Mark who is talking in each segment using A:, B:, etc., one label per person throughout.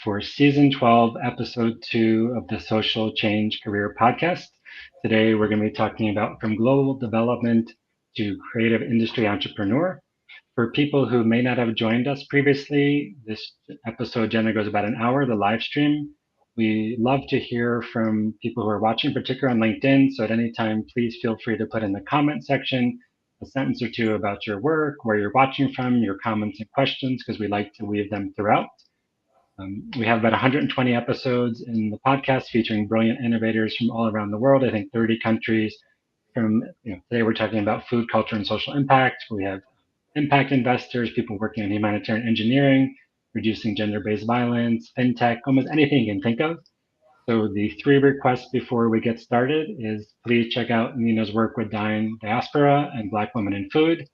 A: for season 12, episode 2 of the Social Change Career Podcast. Today, we're going to be talking about from global development to creative industry entrepreneur. For people who may not have joined us previously, this episode generally goes about an hour, the live stream. We love to hear from people who are watching, particularly on LinkedIn. So at any time, please feel free to put in the comment section a sentence or two about your work, where you're watching from, your comments and questions, because we like to weave them throughout. We have about 120 episodes in the podcast featuring brilliant innovators from all around the world. I think 30 countries. Today we're talking about food, culture, and social impact. We have impact investors, people working on humanitarian engineering, reducing gender-based violence, fintech, almost anything you can think of. So the three requests before we get started is please check out Nina's work with Dine Diaspora and Black Women in Food.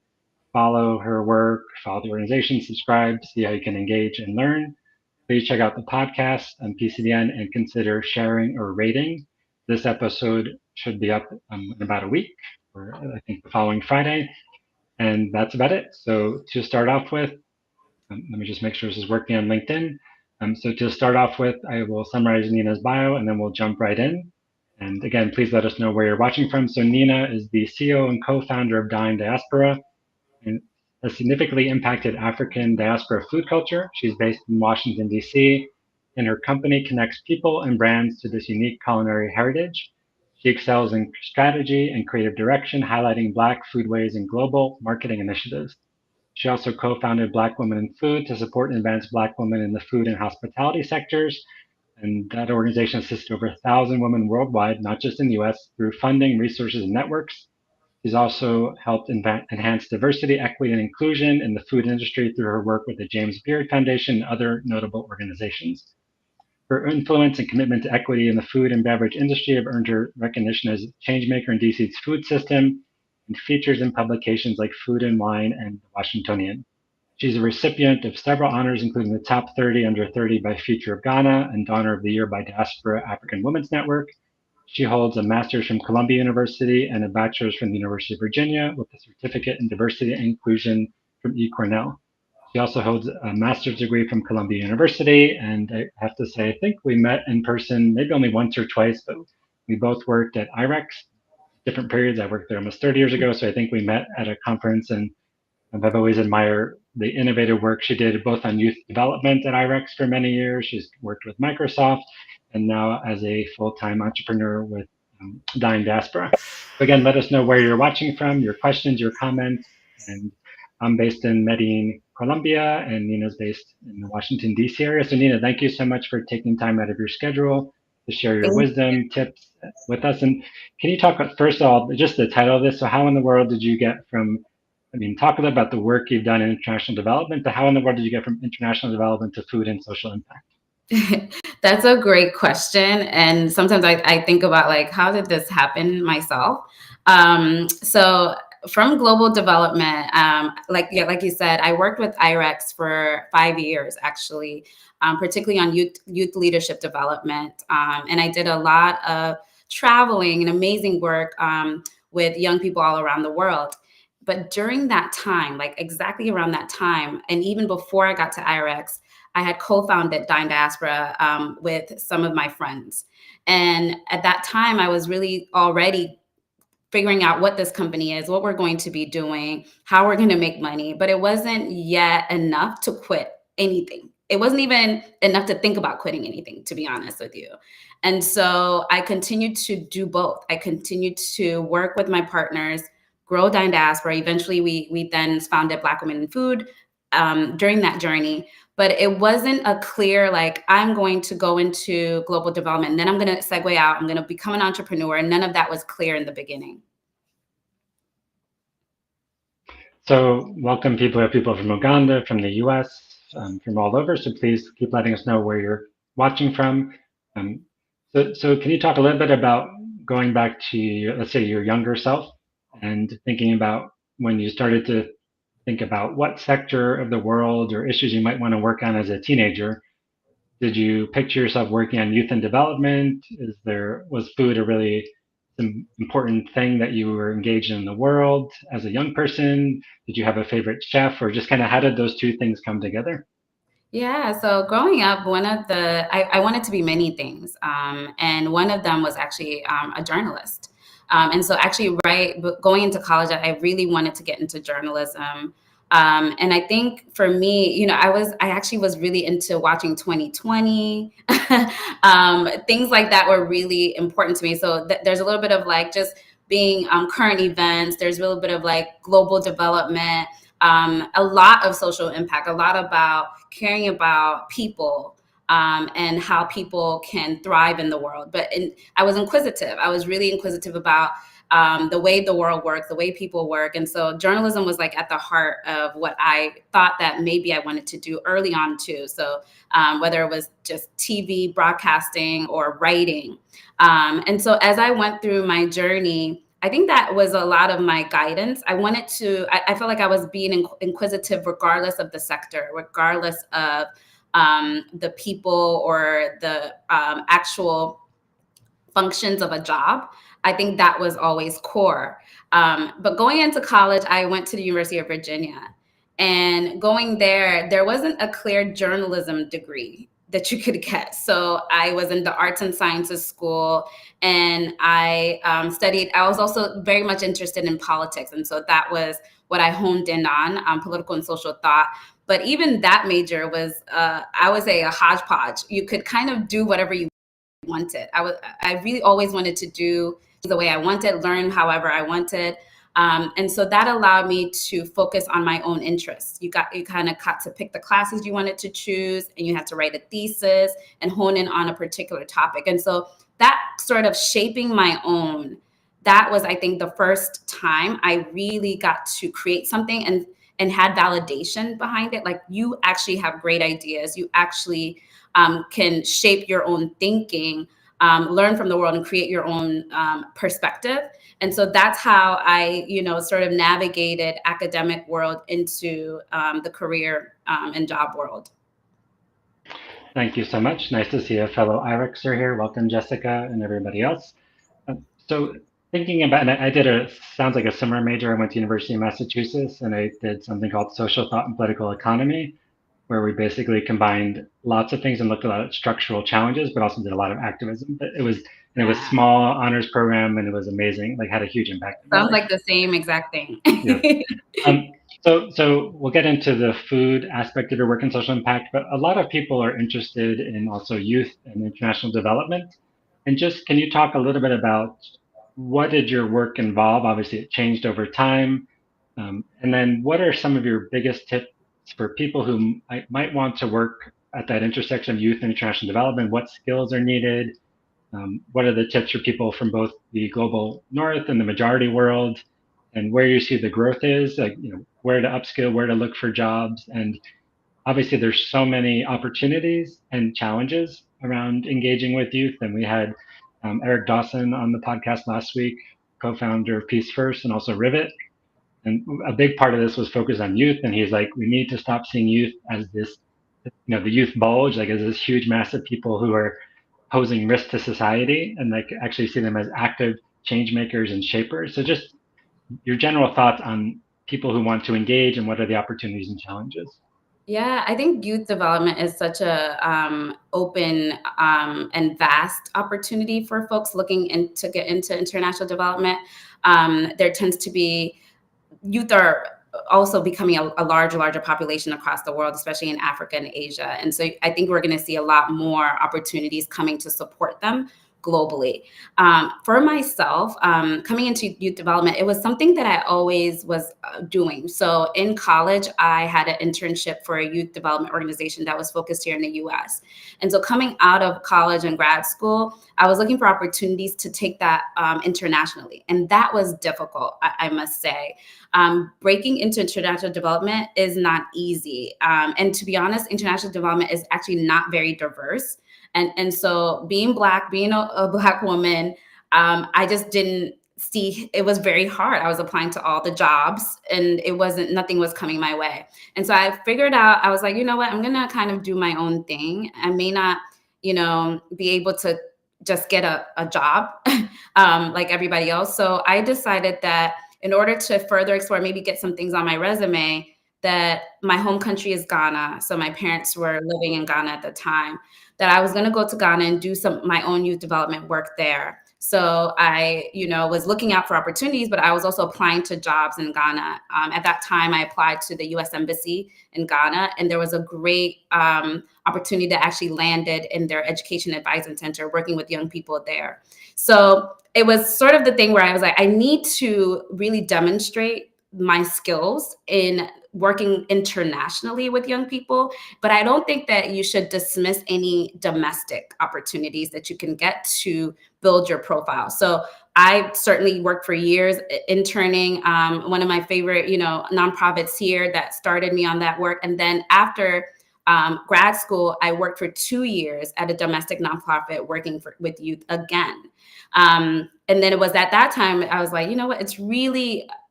A: Follow her work, follow the organization, subscribe, see how you can engage and learn. Please check out the podcast on PCDN and consider sharing or rating. This episode should be up in about a week, or I think the following Friday. And that's about it. So to start off with, let me just make sure this is working on LinkedIn. So to start off with, I will summarize Nina's bio and then we'll jump right in. And again, please let us know where you're watching from. So Nina is the CEO and co-founder of Dine Diaspora, and has significantly impacted African diaspora food culture. She's based in Washington, D.C., and her company connects people and brands to this unique culinary heritage. She excels in strategy and creative direction, highlighting Black foodways and global marketing initiatives. She also co-founded Black Women in Food to support and advance Black women in the food and hospitality sectors. And that organization assists over 1,000 women worldwide, not just in the US, through funding, resources, and networks. She's also helped enhance diversity, equity, and inclusion in the food industry through her work with the James Beard Foundation and other notable organizations. Her influence and commitment to equity in the food and beverage industry have earned her recognition as a changemaker in DC's food system and features in publications like Food and Wine and The Washingtonian. She's a recipient of several honors, including the Top 30 Under 30 by Future of Ghana and Donor of the Year by Diaspora African Women's Network. She holds a master's from Columbia University and a bachelor's from the University of Virginia with a certificate in diversity and inclusion from eCornell. She also holds a master's degree from Columbia University, and I have to say, I think we met in person maybe only once or twice, but we both worked at IREX, different periods. I worked there almost 30 years ago, so I think we met at a conference, and I've always admired the innovative work she did both on youth development at IREX for many years. She's worked with Microsoft and now as a full-time entrepreneur with Dine Diaspora. So again, let us know where you're watching from, your questions, your comments. And I'm based in Medellin, Colombia, and Nina's based in the Washington, D.C. area. So Nina, thank you so much for taking time out of your schedule to share your wisdom, tips with us. And can you talk, first of all, just the title of this? So how in the world did you get from, talk a little about the work you've done in international development, but how in the world did you get from international development to food and social impact?
B: That's a great question. And sometimes I think about like, how did this happen myself? So from global development, like you said, I worked with IREX for 5 years, actually, particularly on youth leadership development. And I did a lot of traveling and amazing work with young people all around the world. But during that time, like exactly around that time, and even before I got to IREX, I had co-founded Dine Diaspora with some of my friends. And at that time, I was really already figuring out what this company is, what we're going to be doing, how we're going to make money. But it wasn't yet enough to quit anything. It wasn't even enough to think about quitting anything, to be honest with you. And so I continued to do both. I continued to work with my partners, grow Dine Diaspora. Eventually, we then founded Black Women in Food during that journey. But it wasn't a clear, like, I'm going to go into global development, and then I'm going to segue out, I'm going to become an entrepreneur. And none of that was clear in the beginning.
A: So welcome people. We have people from Uganda, from the US, from all over. So please keep letting us know where you're watching from. So can you talk a little bit about going back to, let's say, your younger self and thinking about when you started to think about what sector of the world or issues you might want to work on as a teenager? Did you picture yourself working on youth and development? Was food a really important thing that you were engaged in the world as a young person? Did you have a favorite chef, or just kind of how did those two things come together?
B: Yeah, so growing up, I wanted to be many things. And one of them was actually a journalist. And so actually, going into college, I really wanted to get into journalism. And I think for me, I actually was really into watching 2020. Things like that were really important to me. So there's a little bit of like just being current events, there's a little bit of like global development, a lot of social impact, a lot about caring about people, and how people can thrive in the world. I was inquisitive. I was really inquisitive about the way the world works, the way people work. And so journalism was like at the heart of what I thought that maybe I wanted to do early on too. So whether it was just TV broadcasting or writing. And so as I went through my journey, I think that was a lot of my guidance. I felt like I was being inquisitive regardless of the sector, regardless of the people or the actual functions of a job. I think that was always core. But going into college, I went to the University of Virginia. And going there wasn't a clear journalism degree that you could get. So I was in the arts and sciences school, and I was also very much interested in politics. And so that was what I honed in on, political and social thought. But even that major was, I would say, a hodgepodge. You could kind of do whatever you wanted. I really always wanted to do the way I wanted, learn however I wanted. And so that allowed me to focus on my own interests. You kind of got to pick the classes you wanted to choose, and you had to write a thesis and hone in on a particular topic. And so that sort of shaping my own, that was, I think, the first time I really got to create something and had validation behind it. Like, you actually have great ideas. You actually can shape your own thinking, learn from the world, and create your own perspective. And so that's how I, sort of navigated academic world into the career and job world.
A: Thank you so much. Nice to see a fellow IREXer here. Welcome, Jessica, and everybody else. So thinking about, and I did sounds like a similar major. I went to University of Massachusetts, and I did something called social thought and political economy, where we basically combined lots of things and looked at structural challenges, but also did a lot of activism. But it was small honors program, and it was amazing. Like, had a huge impact.
B: Sounds like the same exact thing.
A: Yeah. So we'll get into the food aspect of your work and social impact, but a lot of people are interested in also youth and international development. And just, can you talk a little bit about what did your work involve? Obviously, it changed over time. And then what are some of your biggest tips for people who might want to work at that intersection of youth and international development? What skills are needed? What are the tips for people from both the global north and the majority world, and where you see the growth is, like, where to upskill, where to look for jobs? And obviously there's so many opportunities and challenges around engaging with youth. And we had Eric Dawson on the podcast last week, co-founder of Peace First and also Rivet. And a big part of this was focused on youth. And he's like, we need to stop seeing youth as this, the youth bulge, like as this huge mass of people who are posing risk to society, and like actually see them as active change makers and shapers. So just your general thoughts on people who want to engage and what are the opportunities and challenges?
B: Yeah, I think youth development is such a open and vast opportunity for folks looking to get into international development. There tends to be youth are also becoming a larger population across the world, especially in Africa and Asia. And so I think we're going to see a lot more opportunities coming to support them globally. For myself, coming into youth development, it was something that I always was doing. So in college, I had an internship for a youth development organization that was focused here in the US. And so coming out of college and grad school, I was looking for opportunities to take that internationally. And that was difficult, I must say. Breaking into international development is not easy. And to be honest, international development is actually not very diverse. And so being Black, being a Black woman, I just didn't see, it was very hard. I was applying to all the jobs and nothing was coming my way. And so I figured out, I was like, you know what, I'm going to kind of do my own thing. I may not, be able to just get a job like everybody else. So I decided that in order to further explore, maybe get some things on my resume, that my home country is Ghana. So my parents were living in Ghana at the time, that I was going to go to Ghana and do my own youth development work there. So I, was looking out for opportunities, but I was also applying to jobs in Ghana. At that time, I applied to the U.S. Embassy in Ghana, and there was a great opportunity that actually landed in their education advising center, working with young people there. So it was sort of the thing where I was like, I need to really demonstrate my skills in working internationally with young people, but I don't think that you should dismiss any domestic opportunities that you can get to build your profile. So I certainly worked for years interning. One of my favorite, nonprofits here that started me on that work. And then after grad school, I worked for 2 years at a domestic nonprofit working with youth again. And then it was at that time, I was like, you know what,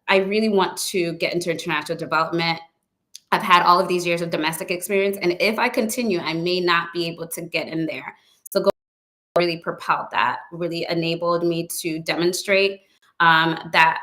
B: I really want to get into international development. I've had all of these years of domestic experience, and if I continue, I may not be able to get in there. So really propelled that, really enabled me to demonstrate that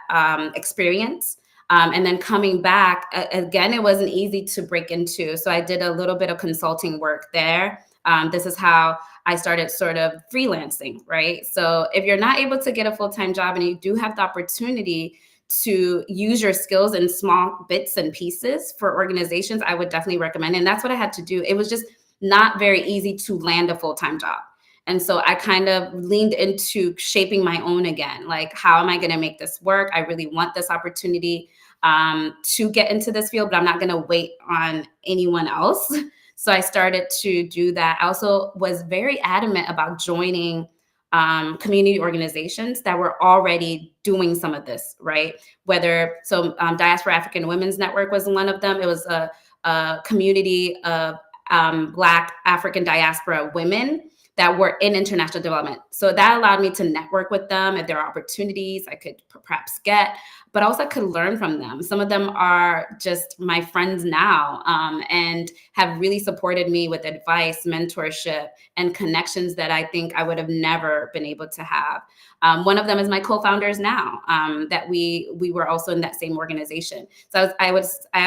B: experience. And then coming back, again, it wasn't easy to break into. So I did a little bit of consulting work there. This is how I started sort of freelancing, right? So if you're not able to get a full-time job and you do have the opportunity to use your skills in small bits and pieces for organizations, I would definitely recommend. And that's what I had to do. It was just not very easy to land a full-time job. And so I kind of leaned into shaping my own again. Like, how am I going to make this work? I really want this opportunity to get into this field, but I'm not going to wait on anyone else. So I started to do that. I also was very adamant about joining community organizations that were already doing some of this, right? Diaspora African Women's Network was one of them. It was a community of Black African diaspora women that were in international development. So that allowed me to network with them. If there are opportunities I could perhaps get, but also I could learn from them. Some of them are just my friends now and have really supported me with advice, mentorship, and connections that I think I would have never been able to have. One of them is my co-founders now, that we were also in that same organization. So I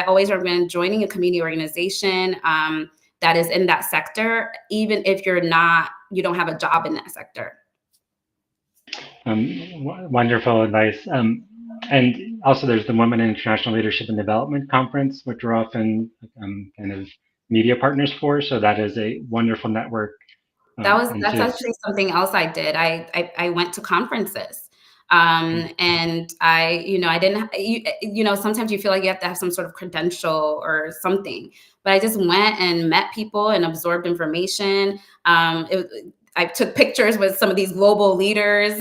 B: always recommend joining a community organization that is in that sector, even if you don't have a job in that sector.
A: Wonderful advice. And also there's the Women in International Leadership and Development Conference, which we're often kind of media partners for. So that is a wonderful network.
B: That's actually something else I did. I went to conferences. And I didn't, sometimes you feel like you have to have some sort of credential or something, but I just went and met people and absorbed information. I took pictures with some of these global leaders,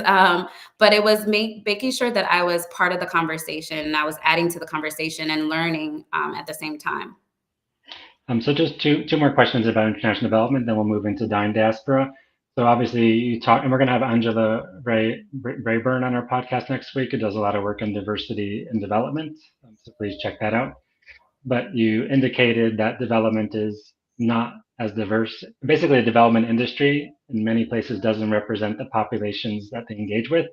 B: but it was making sure that I was part of the conversation and I was adding to the conversation and learning at the same time.
A: So just two more questions about international development, then we'll move into Dine Diaspora. So obviously you talk, and we're going to have Angela Rayburn on our podcast next week, who does a lot of work in diversity and development. So please check that out. But you indicated that development is not as diverse. Basically, the development industry in many places doesn't represent the populations that they engage with,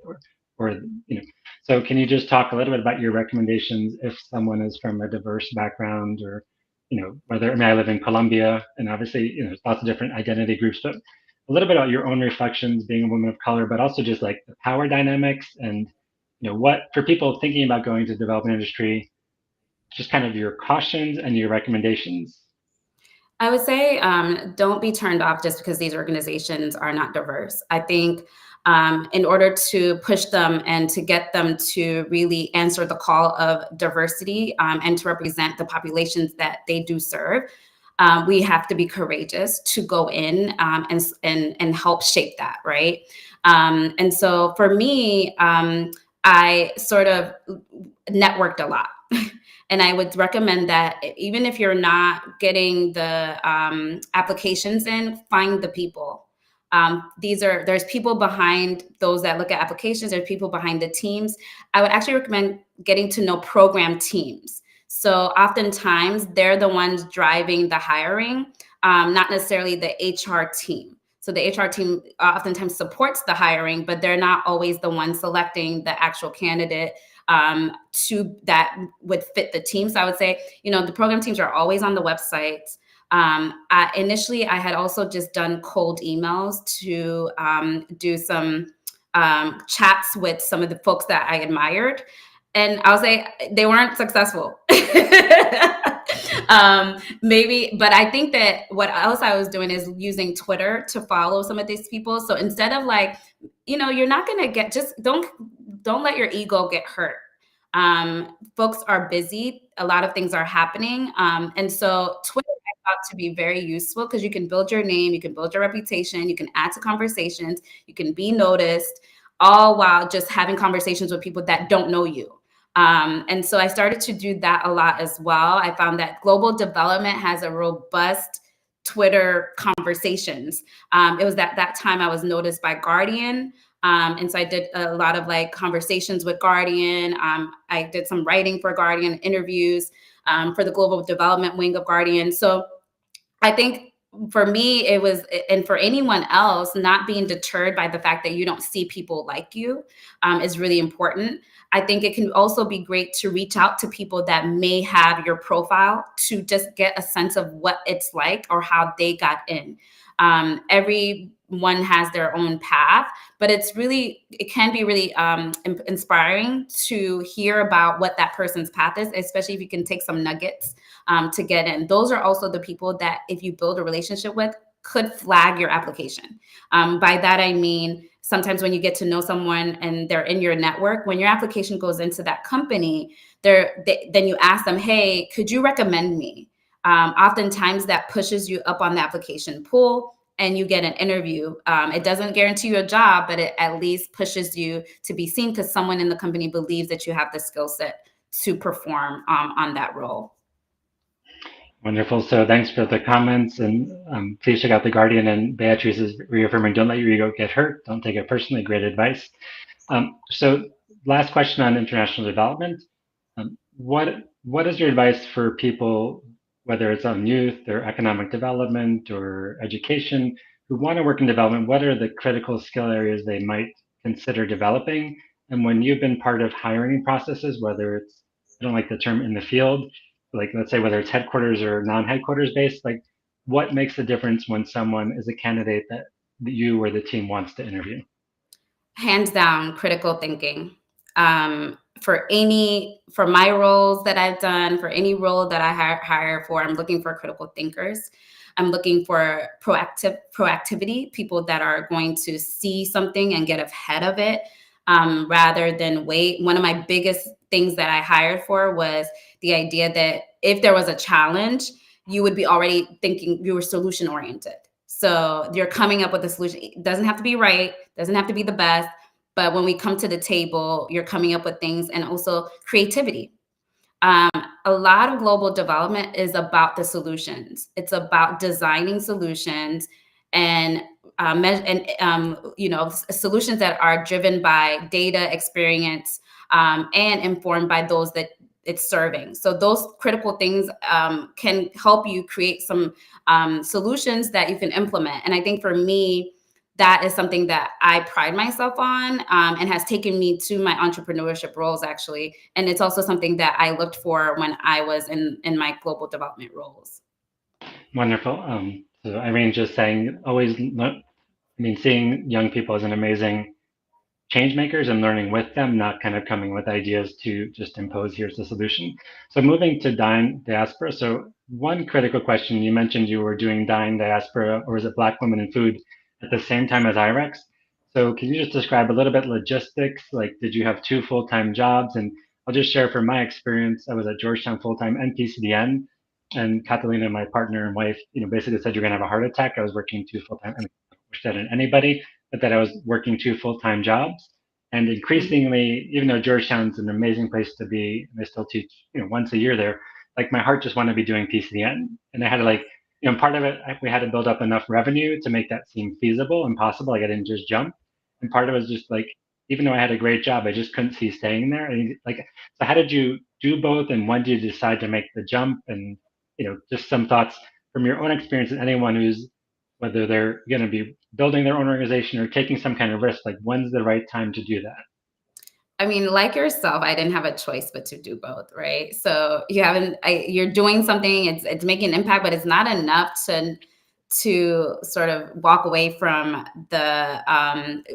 A: So can you just talk a little bit about your recommendations if someone is from a diverse background, or I live in Colombia, and obviously there's lots of different identity groups, but a little bit about your own reflections being a woman of color, but also just like the power dynamics and what for people thinking about going to the development industry, just kind of your cautions and your recommendations.
B: I would say don't be turned off just because these organizations are not diverse. I think in order to push them and to get them to really answer the call of diversity and to represent the populations that they do serve, we have to be courageous to go in and help shape that, right? And so for me, I sort of networked a lot. And I would recommend that even if you're not getting the applications in, find the people. There's people behind those that look at applications. There's people behind the teams. I would actually recommend getting to know program teams. So oftentimes they're the ones driving the hiring, not necessarily the HR team. So the HR team oftentimes supports the hiring, but they're not always the ones selecting the actual candidate. to that would fit the team. So I would say, the program teams are always on the website. Initially, I had also just done cold emails to do some chats with some of the folks that I admired. And I'll say they weren't successful. Maybe, but I think that what else I was doing is using Twitter to follow some of these people. So instead of like, you're not going to get, just don't let your ego get hurt. Folks are busy. A lot of things are happening. And so Twitter I thought to be very useful because you can build your name, you can build your reputation, you can add to conversations, you can be noticed, all while just having conversations with people that don't know you. And so I started to do that a lot as well. I found that global development has a robust Twitter conversations. It was that time I was noticed by Guardian. And so I did a lot of like conversations with Guardian. I did some writing for Guardian, interviews for the global development wing of Guardian. So I think for me, it was, and for anyone else, not being deterred by the fact that you don't see people like you is really important. I think it can also be great to reach out to people that may have your profile to just get a sense of what it's like or how they got in. Everyone has their own path, but it can be really inspiring to hear about what that person's path is, especially if you can take some nuggets to get in. Those are also the people that if you build a relationship with could flag your application. By that, I mean, sometimes when you get to know someone and they're in your network, when your application goes into that company, then you ask them, hey, could you recommend me? Oftentimes that pushes you up on the application pool and you get an interview. It doesn't guarantee you a job, but it at least pushes you to be seen because someone in the company believes that you have the skill set to perform on that role.
A: Wonderful. So thanks for the comments, and please check out The Guardian and Beatrice's reaffirming, don't let your ego get hurt. Don't take it personally. Great advice. So last question on international development. What is your advice for people, whether it's on youth or economic development or education, who want to work in development? What are the critical skill areas they might consider developing? And when you've been part of hiring processes, whether it's, I don't like the term in the field, like let's say whether it's headquarters or non-headquarters based, like what makes the difference when someone is a candidate that you or the team wants to interview?
B: Hands down, critical thinking. For my roles that I've done, for any role that I hire for, I'm looking for critical thinkers. I'm looking for proactivity, people that are going to see something and get ahead of it rather than wait. One of my biggest things that I hired for was the idea that if there was a challenge, you would be already thinking, you were solution oriented. So you're coming up with a solution. It doesn't have to be right, doesn't have to be the best, but when we come to the table, you're coming up with things, and also creativity. A lot of global development is about the solutions. It's about designing solutions and solutions that are driven by data, experience, and informed by those that it's serving. So those critical things can help you create some solutions that you can implement. And I think for me, that is something that I pride myself on and has taken me to my entrepreneurship roles, actually. And it's also something that I looked for when I was in my global development roles.
A: Wonderful. So Irene just saying, seeing young people as an amazing change makers and learning with them, not kind of coming with ideas to just impose, here's the solution. So moving to Dine Diaspora. So one critical question, you mentioned you were doing Dine Diaspora, or is it Black Women in Food, at the same time as IREX. So can you just describe a little bit logistics? Like, did you have 2 full-time jobs? And I'll just share from my experience, I was at Georgetown full-time and PCDN, and Catalina, my partner and wife, basically said you're gonna have a heart attack. I was working 2 full-time, and I wish that on anybody, but that I was working 2 full-time jobs. And increasingly, even though Georgetown's an amazing place to be, and I still teach, once a year there, like my heart just wanted to be doing PCDN. And I had to part of it, we had to build up enough revenue to make that seem feasible and possible. Like I didn't just jump. And part of it was just like, even though I had a great job, I just couldn't see staying there. And so how did you do both? And when did you decide to make the jump? And, just some thoughts from your own experience and anyone who's, whether they're going to be building their own organization or taking some kind of risk, like when's the right time to do that?
B: I mean, like yourself, I didn't have a choice but to do both, right? So you're doing something, it's making an impact, but it's not enough to sort of walk away from the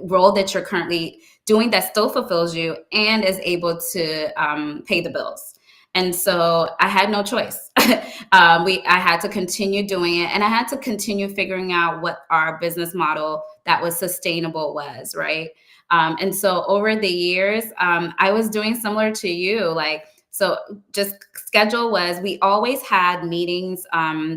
B: role that you're currently doing that still fulfills you and is able to pay the bills. And so I had no choice. I had to continue doing it, and I had to continue figuring out what our business model that was sustainable was, right? And so over the years, I was doing similar to you. Like, so just schedule was, we always had meetings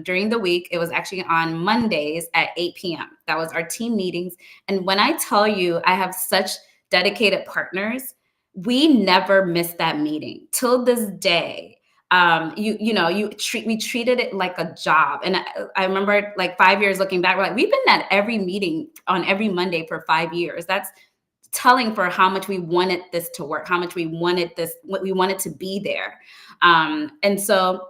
B: during the week. It was actually on Mondays at 8 p.m. That was our team meetings. And when I tell you, I have such dedicated partners, we never missed that meeting till this day. We treated it like a job. And I remember like 5 years looking back, we're like, we've been at every meeting on every Monday for 5 years. That's telling for how much we wanted this to work, how much we wanted this, what we wanted to be there. And so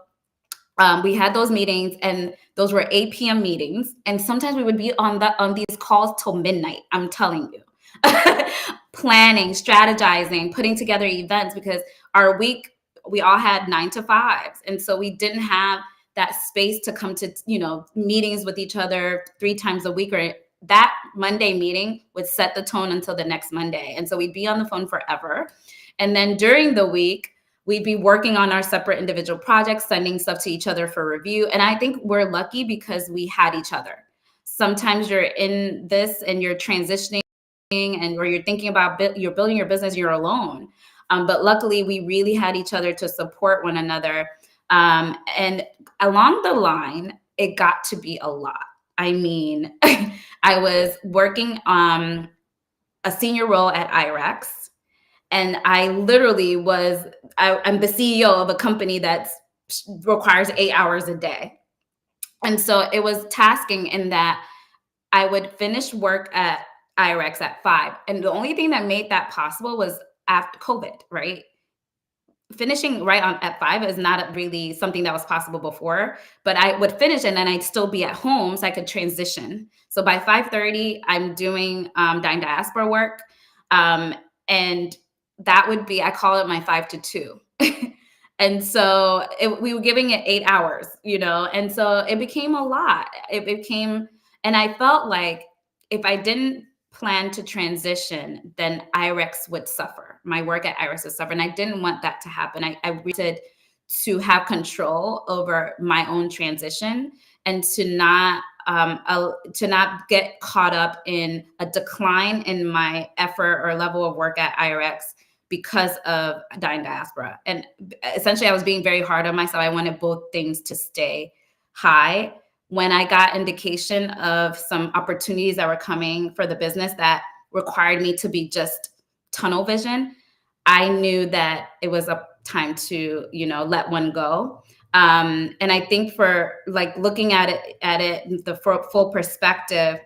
B: we had those meetings, and those were 8 p.m. meetings. And sometimes we would be on these calls till midnight, I'm telling you. Planning, strategizing, putting together events, because our week, we all had 9 to 5s. And so we didn't have that space to come to, meetings with each other 3 times a week, or that Monday meeting would set the tone until the next Monday. And so we'd be on the phone forever. And then during the week, we'd be working on our separate individual projects, sending stuff to each other for review. And I think we're lucky because we had each other. Sometimes you're in this and you're transitioning, and where you're thinking about you're building your business, you're alone. But luckily, we really had each other to support one another. And along the line, it got to be a lot. I mean, I was working on a senior role at IREX, and I literally I'm the CEO of a company that requires 8 hours a day. And so it was tasking in that I would finish work at IREX at 5. And the only thing that made that possible was after COVID, right? Finishing right on at 5 is not really something that was possible before, but I would finish and then I'd still be at home so I could transition. So by 5:30, I'm doing Dine Diaspora work. And that would be, I call it my 5 to 2. And so we were giving it 8 hours, and so it became a lot. And I felt like if I didn't plan to transition, then IREX would suffer. My work at IREX would suffer. And I didn't want that to happen. I wanted to have control over my own transition, and to not get caught up in a decline in my effort or level of work at IREX because of Dine Diaspora. And essentially, I was being very hard on myself. I wanted both things to stay high. When I got indication of some opportunities that were coming for the business that required me to be just tunnel vision, I knew that it was a time to, let one go. And I think for like looking at it, the full perspective,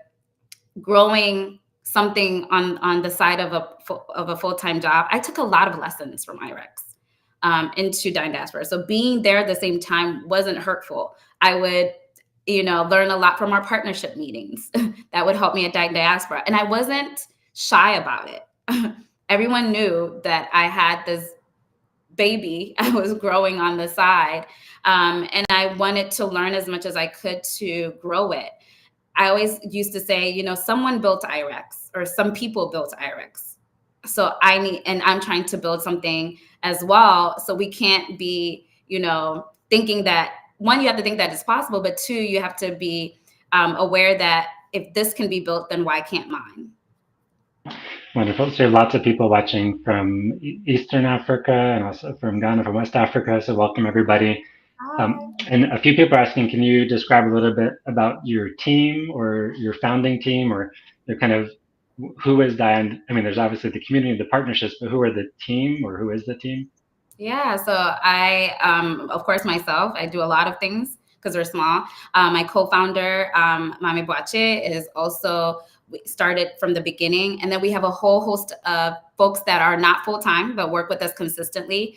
B: growing something on the side of a full-time job, I took a lot of lessons from IREX into Dine Diaspora. So being there at the same time wasn't hurtful. I would learn a lot from our partnership meetings that would help me at Dine Diaspora. And I wasn't shy about it. Everyone knew that I had this baby I was growing on the side. And I wanted to learn as much as I could to grow it. I always used to say, someone built IREX, or some people built IREX. So I'm trying to build something as well. So we can't be, thinking that, one, you have to think that it's possible, but 2, you have to be aware that if this can be built, then why can't mine?
A: Wonderful. So lots of people watching from Eastern Africa and also from Ghana, from West Africa. So welcome everybody. And a few people are asking, can you describe a little bit about your team or your founding team, or your kind of, who is Dine? I mean, there's obviously the community, the partnerships, but who are the team, or who is the team?
B: Yeah, so I, of course, myself, I do a lot of things. because we're small. My co-founder, Mami Boache, is also started from the beginning. And then we have a whole host of folks that are not full-time, but work with us consistently.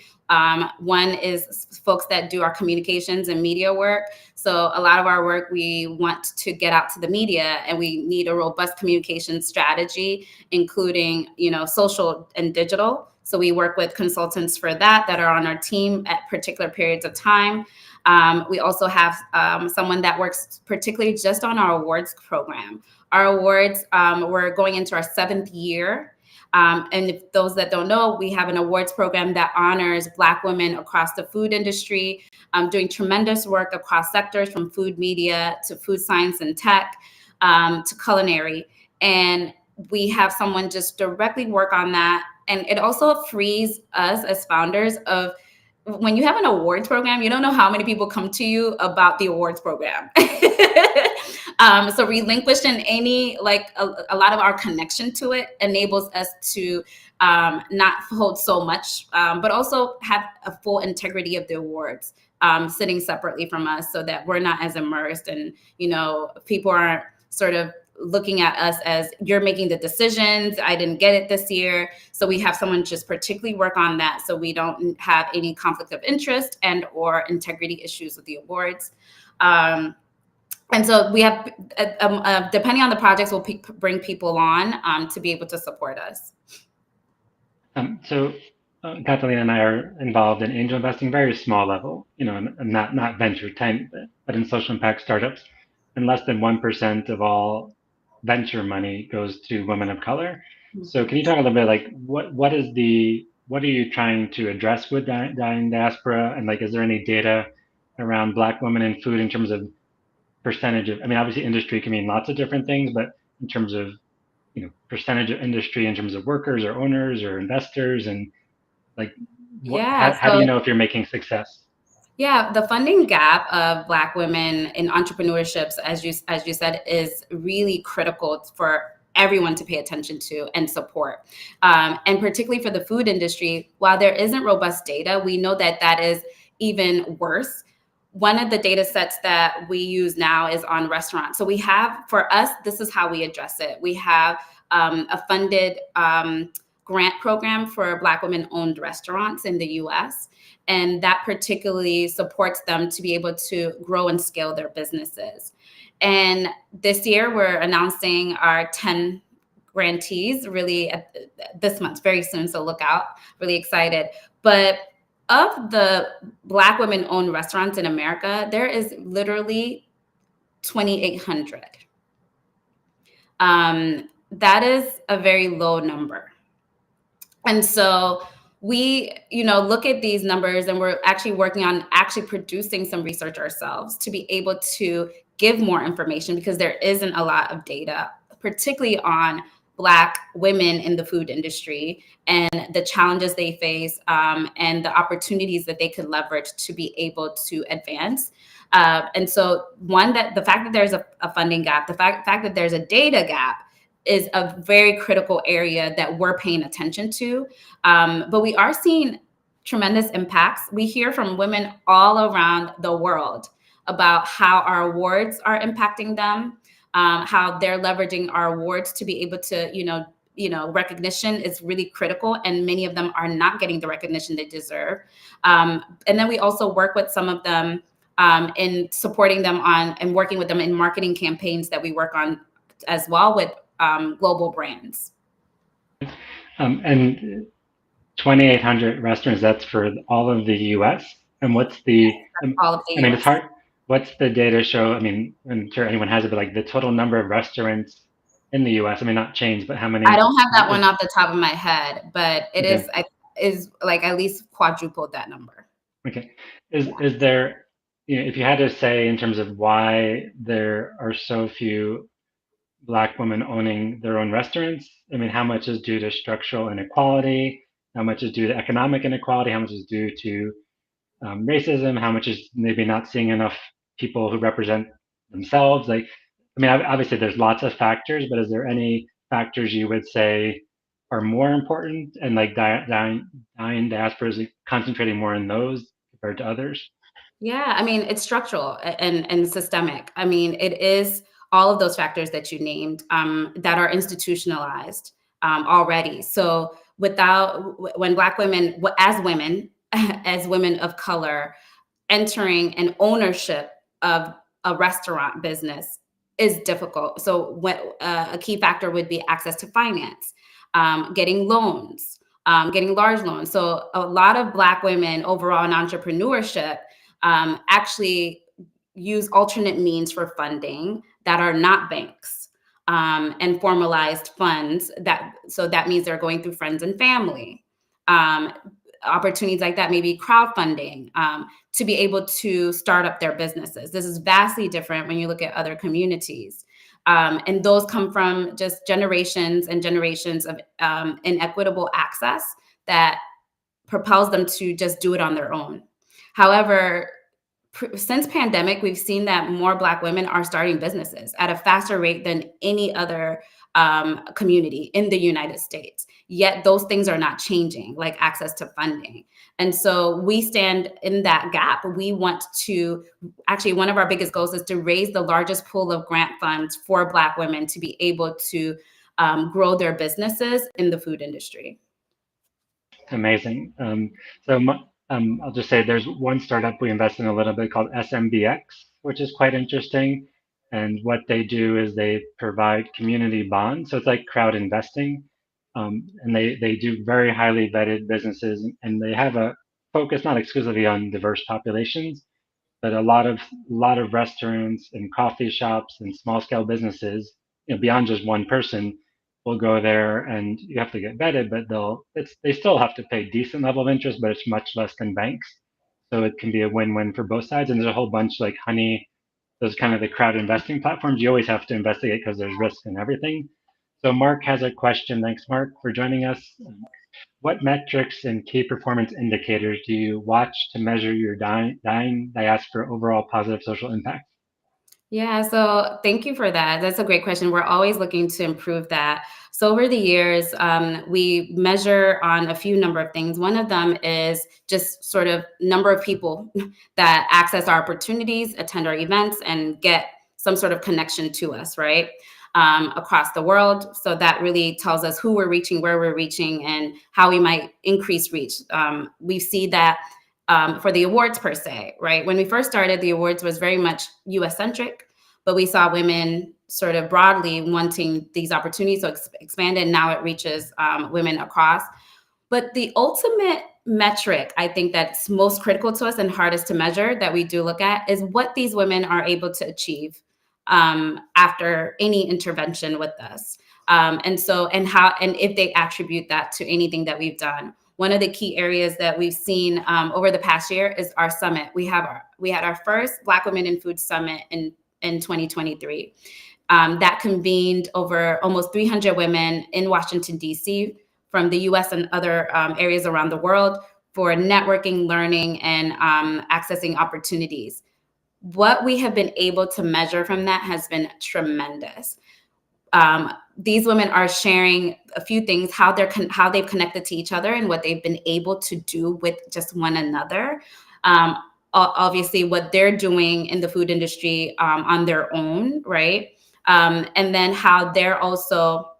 B: One is folks that do our communications and media work. So a lot of our work, we want to get out to the media, and we need a robust communication strategy, including, social and digital. So we work with consultants for that are on our team at particular periods of time. We also have someone that works particularly just on our awards program. Our awards, we're going into our 7th year. And if those that don't know, we have an awards program that honors Black women across the food industry, doing tremendous work across sectors, from food media to food science and tech, to culinary. And we have someone just directly work on that. And it also frees us as founders of, when you have an awards program, you don't know how many people come to you about the awards program. So relinquishing any, a lot of our connection to it enables us to not hold so much, but also have a full integrity of the awards sitting separately from us, so that we're not as immersed, and, people aren't sort of looking at us as, you're making the decisions, I didn't get it this year. So we have someone just particularly work on that, so we don't have any conflict of interest and or integrity issues with the awards. And so we have, depending on the projects, we'll bring people on to be able to support us.
A: So Catalina and I are involved in angel investing, very small level, not venture time, but in social impact startups. And less than 1% of all venture money goes to women of color. So can you talk a little bit, what are you trying to address with Dine Diaspora? And is there any data around Black women in food in terms of percentage of, obviously industry can mean lots of different things, but in terms of, percentage of industry, in terms of workers or owners or investors, and how do you know if you're making success?
B: Yeah, the funding gap of Black women in entrepreneurships, as you said, is really critical for everyone to pay attention to and support. And particularly for the food industry, while there isn't robust data, we know that is even worse. One of the data sets that we use now is on restaurants. So we have, for us, this is how we address it. We have a funded grant program for Black women-owned restaurants in the US. And that particularly supports them to be able to grow and scale their businesses. And this year, we're announcing our 10 grantees really this month, very soon, so look out, really excited. But of the Black women-owned restaurants in America, there is literally 2,800. That is a very low number. And so we, look at these numbers, and we're actually working on producing some research ourselves to be able to give more information, because there isn't a lot of data, particularly on Black women in the food industry and the challenges they face, and the opportunities that they could leverage to be able to advance. And so the fact that there's a funding gap, the fact that there's a data gap, is a very critical area that we're paying attention to. But we are seeing tremendous impacts. We hear from women all around the world about how our awards are impacting them, how they're leveraging our awards to be able to, recognition is really critical, and many of them are not getting the recognition they deserve. And then we also work with some of them in supporting them on and working with them in marketing campaigns that we work on as well with global brands.
A: And 2,800 restaurants, that's for all of the US? And what's the,
B: all of the US.
A: It's hard. What's the data show? I'm sure anyone has it, but the total number of restaurants in the US, not chains, but how many?
B: I don't have that one off the top of my head, but it is at least quadrupled that number.
A: Okay. Is there, if you had to say in terms of why there are so few Black women owning their own restaurants, how much is due to structural inequality? How much is due to economic inequality? How much is due to racism? How much is maybe not seeing enough people who represent themselves? Obviously there's lots of factors, but is there any factors you would say are more important, and Dine Diaspora is concentrating more on those compared to others?
B: Yeah, I mean, it's structural and systemic. I mean, it is all of those factors that you named that are institutionalized already. So when Black women, as women, as women of color, entering an ownership of a restaurant business is difficult. So what a key factor would be access to finance, getting loans, getting large loans. So a lot of Black women overall in entrepreneurship actually use alternate means for funding that are not banks and formalized funds. That means they're going through friends and family. Um, Opportunities like that, maybe crowdfunding, to be able to start up their businesses. This is vastly different when you look at other communities. And those come from just generations and generations of inequitable access that propels them to just do it on their own. However, since pandemic, we've seen that more Black women are starting businesses at a faster rate than any other community in the United States. Yet those things are not changing, like access to funding. And so we stand in that gap. We want to actually, one of our biggest goals is to raise the largest pool of grant funds for Black women to be able to grow their businesses in the food industry.
A: Amazing. I'll just say there's one startup we invest in a little bit called SMBX, which is quite interesting. And what they do is they provide community bonds. So it's like crowd investing. And they do very highly vetted businesses, and they have a focus not exclusively on diverse populations, but a lot of restaurants and coffee shops and small scale businesses, beyond just one person, will go there, and you have to get vetted, but they still have to pay decent level of interest, but it's much less than banks. So it can be a win-win for both sides. And there's a whole bunch like Honey, those kind of the crowd investing platforms. You always have to investigate because there's risk and everything. So Mark has a question. Thanks, Mark, for joining us. What metrics and key performance indicators do you watch to measure your Dine Diaspora overall positive social impact?
B: Yeah, so thank you for that. That's a great question. We're always looking to improve that. So over the years, we measure on a few number of things. One of them is just sort of number of people that access our opportunities, attend our events, and get some sort of connection to us, right? Across the world. So that really tells us who we're reaching, where we're reaching, and how we might increase reach. We see that for the awards per se, right? When we first started, the awards was very much US centric, but we saw women sort of broadly wanting these opportunities, so expanded. Now it reaches women across. But the ultimate metric, I think that's most critical to us and hardest to measure that we do look at is what these women are able to achieve after any intervention with us. And if they attribute that to anything that we've done. One of the key areas that we've seen over the past year is our summit. We had our first Black Women in Food Summit in 2023. That convened over almost 300 women in Washington, D.C., from the U.S. and other areas around the world for networking, learning, and accessing opportunities. What we have been able to measure from that has been tremendous. These women are sharing a few things, how they've connected to each other and what they've been able to do with just one another. Obviously, what they're doing in the food industry on their own, right? And then how they're also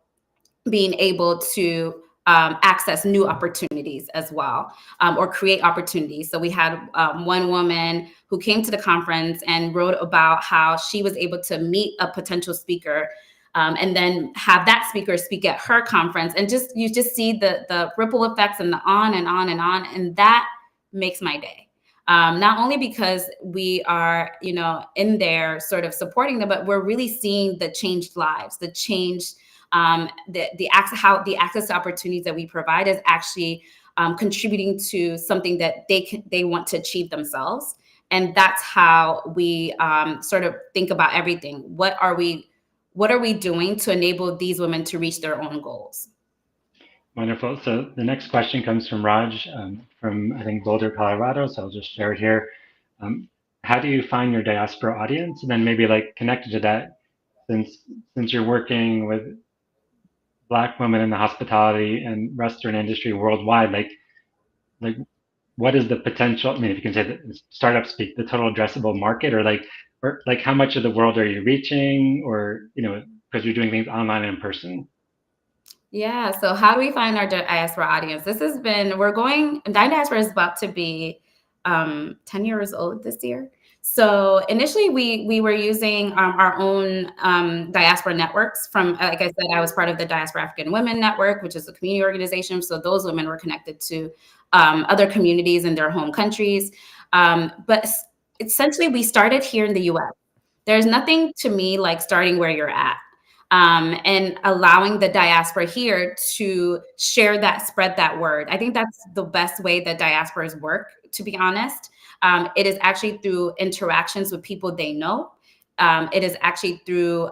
B: being able to access new opportunities as well, or create opportunities. So we had one woman who came to the conference and wrote about how she was able to meet a potential speaker and then have that speaker speak at her conference. And you just see the ripple effects and the on and on and on. And that makes my day. Not only because we are, in there sort of supporting them, but we're really seeing the changed lives, the changed the access to opportunities that we provide is actually contributing to something that they want to achieve themselves. And that's how we sort of think about everything. What are we doing to enable these women to reach their own goals?
A: Wonderful. So the next question comes from Raj from, I think, Boulder, Colorado. So I'll just share it here. How do you find your diaspora audience? And then maybe like connected to that, since you're working with Black women in the hospitality and restaurant industry worldwide, like what is the potential? I mean, if you can say that startup speak, the total addressable market, or like how much of the world are you reaching, or because you're doing things online and in person.
B: Yeah. So how do we find our diaspora audience? Dine Diaspora is about to be 10 years old this year. So initially we were using our own diaspora networks from, like I said, I was part of the Diaspora African Women Network, which is a community organization. So those women were connected to other communities in their home countries. But essentially we started here in the US. There's nothing to me like starting where you're at. And allowing the diaspora here to share that, spread that word. I think that's the best way that diasporas work, to be honest. It is actually through interactions with people they know. It is actually through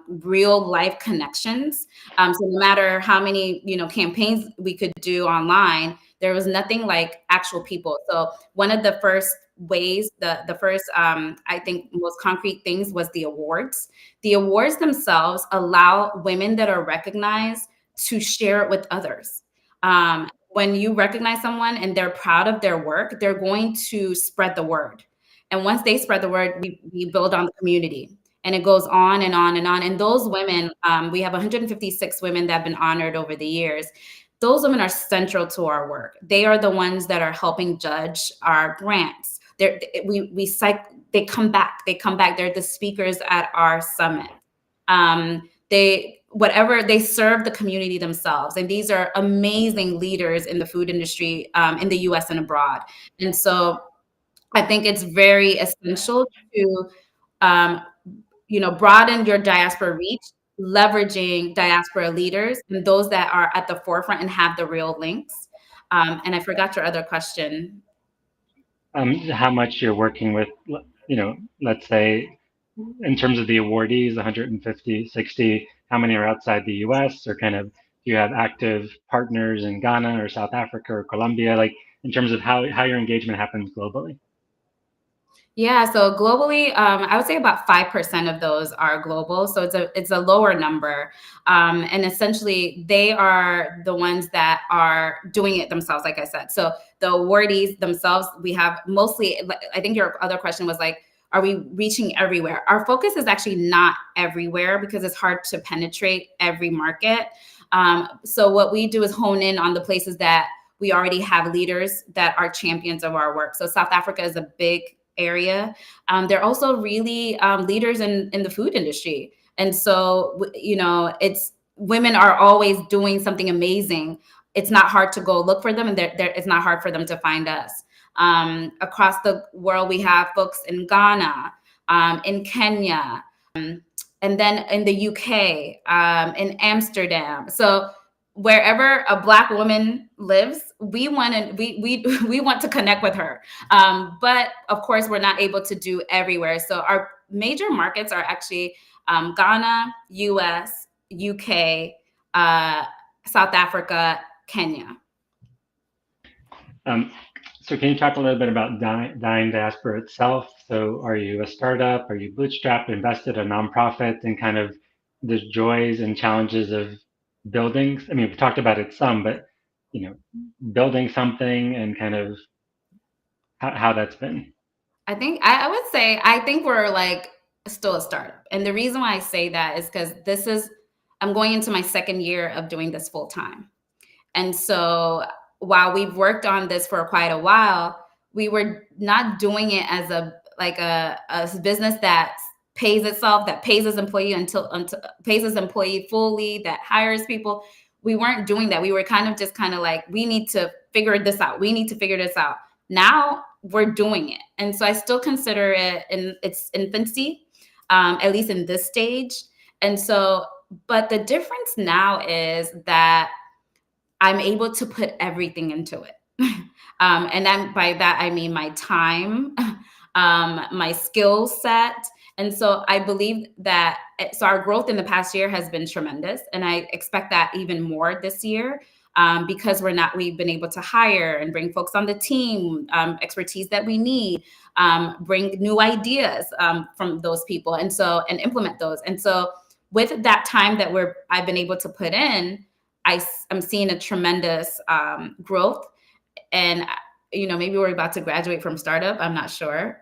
B: real life connections. So no matter how many campaigns we could do online, there was nothing like actual people. So one of the first ways, the first I think most concrete things was the awards. The awards themselves allow women that are recognized to share it with others. When you recognize someone and they're proud of their work, they're going to spread the word. And once they spread the word, we build on the community. And it goes on and on and on. And those women, we have 156 women that have been honored over the years. Those women are central to our work. They are the ones that are helping judge our grants. They come back. They're the speakers at our summit. They serve the community themselves, and these are amazing leaders in the food industry in the U.S. and abroad. And so, I think it's very essential to broaden your diaspora reach, leveraging diaspora leaders and those that are at the forefront and have the real links. And I forgot your other question.
A: How much you're working with, let's say, in terms of the awardees, 150, 60, how many are outside the US, or kind of, do you have active partners in Ghana or South Africa or Colombia, like in terms of how your engagement happens globally?
B: Yeah, so globally, I would say about 5% of those are global. So it's a lower number. And essentially, they are the ones that are doing it themselves, like I said. So the awardees themselves, we have mostly, I think your other question was like, are we reaching everywhere? Our focus is actually not everywhere because it's hard to penetrate every market. So what we do is hone in on the places that we already have leaders that are champions of our work. So South Africa is a big area. They're also really leaders in the food industry. And so, it's women are always doing something amazing. It's not hard to go look for them, and it's not hard for them to find us. Across the world, we have folks in Ghana, in Kenya, and then in the UK, in Amsterdam. So wherever a Black woman lives, we want to connect with her. But of course, we're not able to do everywhere. So our major markets are actually Ghana, US, UK, South Africa, Kenya.
A: So can you talk a little bit about Dine Diaspora itself? So are you a startup? Are you bootstrapped, invested, a nonprofit, and kind of the joys and challenges of building? I mean, we've talked about it some, but building something and kind of how that's been.
B: I would say I think we're like still a startup. And the reason why I say that is because I'm going into my second year of doing this full time. And so while we've worked on this for quite a while, we were not doing it as a business that pays itself, that pays its employee until pays its employee fully, that hires people. We weren't doing that. We were kind of like, we need to figure this out. We need to figure this out. Now we're doing it. And so I still consider it in its infancy, at least in this stage. And so, but the difference now is that I'm able to put everything into it. And then by that, I mean my time, my skill set. And so I believe that, so our growth in the past year has been tremendous. And I expect that even more this year, because we've been able to hire and bring folks on the team, expertise that we need, bring new ideas from those people, and implement those. And so with that time that I've been able to put in, I'm seeing a tremendous growth. And maybe we're about to graduate from startup. I'm not sure.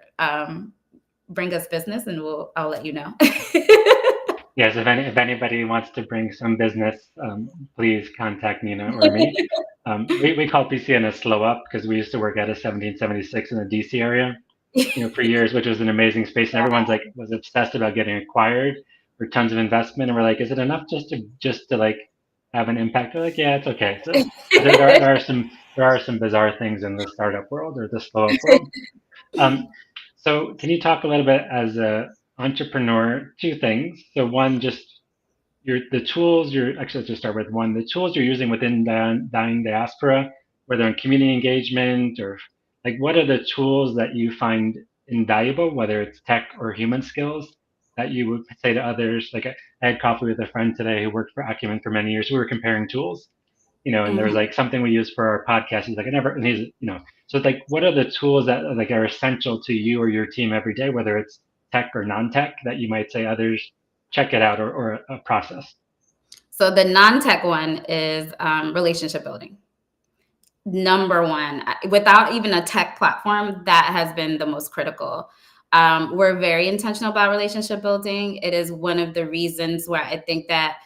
B: Bring us business and I'll let you know.
A: Yes, if anybody wants to bring some business, please contact Nina or me. We call PCDN a slow up because we used to work at a 1776 in the DC area, for years, which was an amazing space, and everyone's like was obsessed about getting acquired for tons of investment, and we're like, is it enough just to like have an impact? They're like, yeah, it's okay. So there are some bizarre things in the startup world or the slow up world. So can you talk a little bit as a entrepreneur, two things? So one, just the tools you're actually, let's just start with one, the tools you're using within Dine Diaspora, whether in community engagement or like what are the tools that you find invaluable, whether it's tech or human skills that you would say to others? Like I had coffee with a friend today who worked for Acumen for many years. We were comparing tools, and there was like something we use for our podcast. He's like, and he's, so it's like, what are the tools that like are essential to you or your team every day, whether it's tech or non-tech, that you might say others check it out or a process?
B: So the non-tech one is relationship building. Number one, without even a tech platform, that has been the most critical. We're very intentional about relationship building. It is one of the reasons why I think that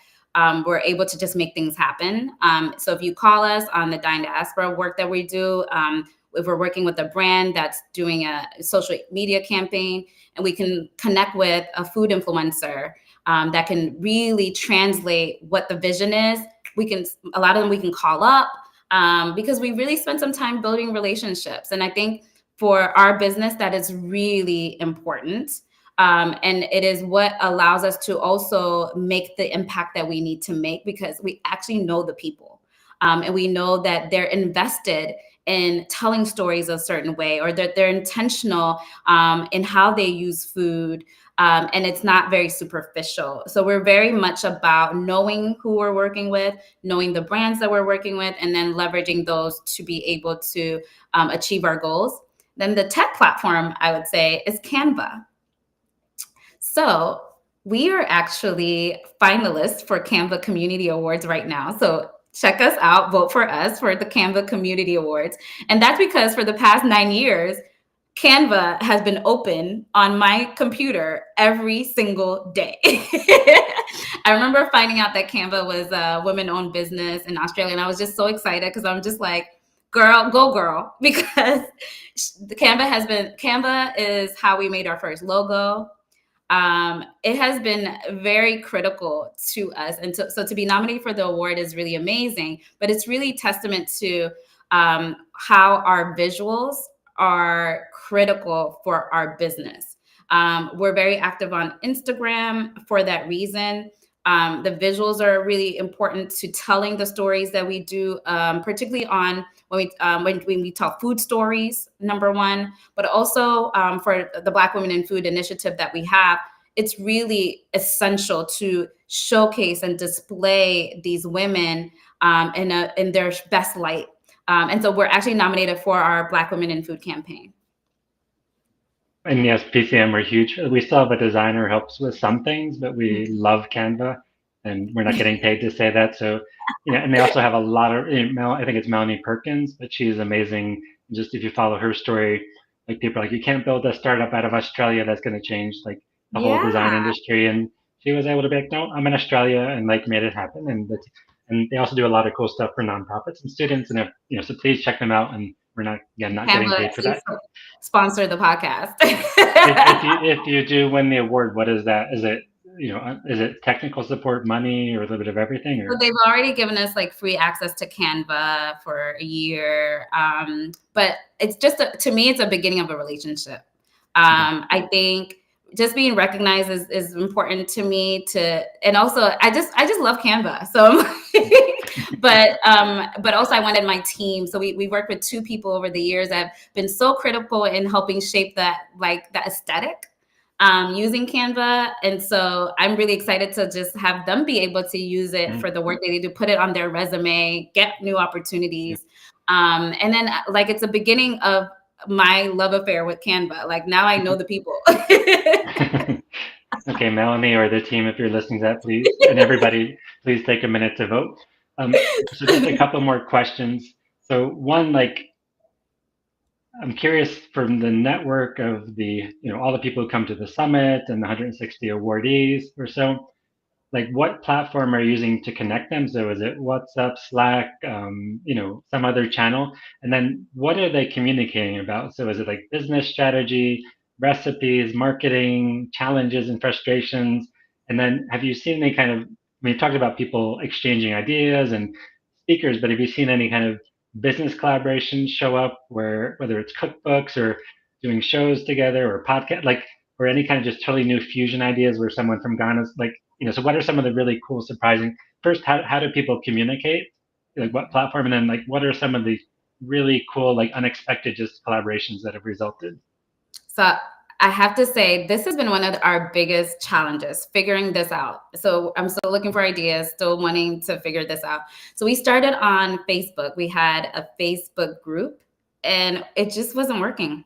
B: we're able to just make things happen. So if you call us on the Dine Diaspora work that we do, if we're working with a brand that's doing a social media campaign, and we can connect with a food influencer that can really translate what the vision is, a lot of them we can call up because we really spend some time building relationships. And I think for our business, that is really important. And it is what allows us to also make the impact that we need to make, because we actually know the people. And we know that they're invested in telling stories a certain way, or that they're intentional in how they use food. And it's not very superficial. So we're very much about knowing who we're working with, knowing the brands that we're working with, and then leveraging those to be able to achieve our goals. Then the tech platform, I would say, is Canva. So we are actually finalists for Canva Community Awards right now. So check us out, vote for us for the Canva Community Awards. And that's because for the past 9 years, Canva has been open on my computer every single day. I remember finding out that Canva was a women-owned business in Australia, and I was just so excited because I'm just like, girl, go girl, because Canva is how we made our first logo. It has been very critical to us. And so to be nominated for the award is really amazing, but it's really testament to how our visuals are critical for our business. We're very active on Instagram for that reason. The visuals are really important to telling the stories that we do, particularly on when we tell food stories, number one, but also for the Black Women in Food initiative that we have. It's really essential to showcase and display these women in their best light. And so we're actually nominated for our Black Women in Food campaign.
A: And yes, PCM, we're huge. We still have a designer who helps with some things, but we love Canva, and we're not getting paid to say that. So, and they also have a lot of, I think it's Melanie Perkins, but she's amazing. Just if you follow her story, like people are like, you can't build a startup out of Australia that's going to change like the whole design industry. And she was able to be like, no, I'm in Australia, and like made it happen. And they also do a lot of cool stuff for nonprofits and students. And if, so please check them out. And we're not getting paid for that.
B: Sponsor the podcast.
A: if you do win the award, what is that? Is it is it technical support, money, or a little bit of everything? Or?
B: So they've already given us like free access to Canva for a year, but it's just to me, it's a beginning of a relationship. I think just being recognized is important to me and also I just love Canva. So, but also I wanted my team. So we worked with 2 people over the years that have been so critical in helping shape that aesthetic using Canva. And so I'm really excited to just have them be able to use it for the work that they do, put it on their resume, get new opportunities. And then it's a beginning of my love affair with Canva. Like now I know the people.
A: Okay, Melanie or the team, if you're listening to that, please, and everybody, please take a minute to vote. So just a couple more questions. So one, I'm curious from the network of the, all the people who come to the summit and the 160 awardees or so, like what platform are you using to connect them? So is it WhatsApp, Slack, some other channel? And then what are they communicating about? So is it like business strategy, recipes, marketing, challenges and frustrations? And then have you seen any kind of, I mean, you talked about people exchanging ideas and speakers, but have you seen any kind of business collaborations show up where, whether it's cookbooks or doing shows together or podcast, like, or any kind of just totally new fusion ideas where someone from Ghana's like, so what are some of the really cool, surprising, first, how do people communicate? Like what platform? And then like, what are some of the really cool, like unexpected just collaborations that have resulted?
B: So I have to say, this has been one of our biggest challenges, figuring this out. So I'm still looking for ideas, still wanting to figure this out. So we started on Facebook. We had a Facebook group and it just wasn't working.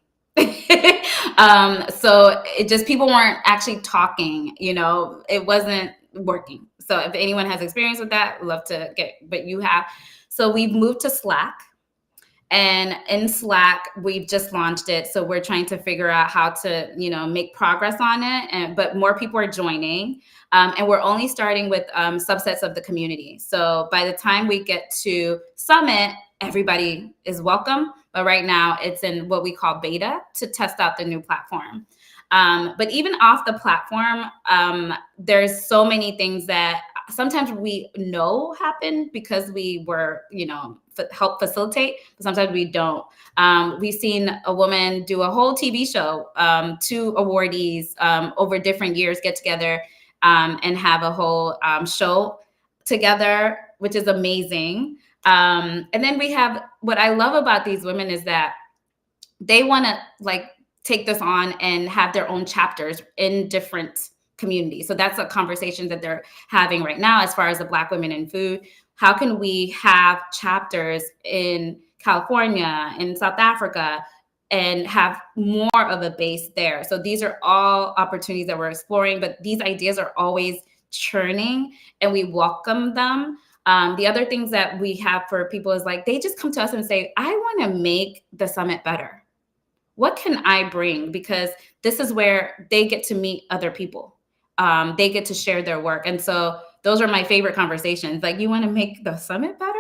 B: So it just, people weren't actually talking, it wasn't working. So if anyone has experience with that, love to get, but you have. So we've moved to Slack. And in Slack, we've just launched it. So we're trying to figure out how to, make progress on it. But more people are joining. And we're only starting with subsets of the community. So by the time we get to Summit, everybody is welcome. But right now it's in what we call beta to test out the new platform. But even off the platform, there's so many things that sometimes we know happen because we were, help facilitate, but sometimes we don't. We've seen a woman do a whole TV show, 2 awardees over different years get together and have a whole show together, which is amazing. And then we have, what I love about these women is that they want to take this on and have their own chapters in different communities. So that's a conversation that they're having right now as far as the Black women in food. How can we have chapters in California, in South Africa, and have more of a base there? So these are all opportunities that we're exploring, but these ideas are always churning and we welcome them. The other things that we have for people is they just come to us and say, I want to make the summit better. What can I bring? Because this is where they get to meet other people. They get to share their work. And so those are my favorite conversations. You want to make the summit better?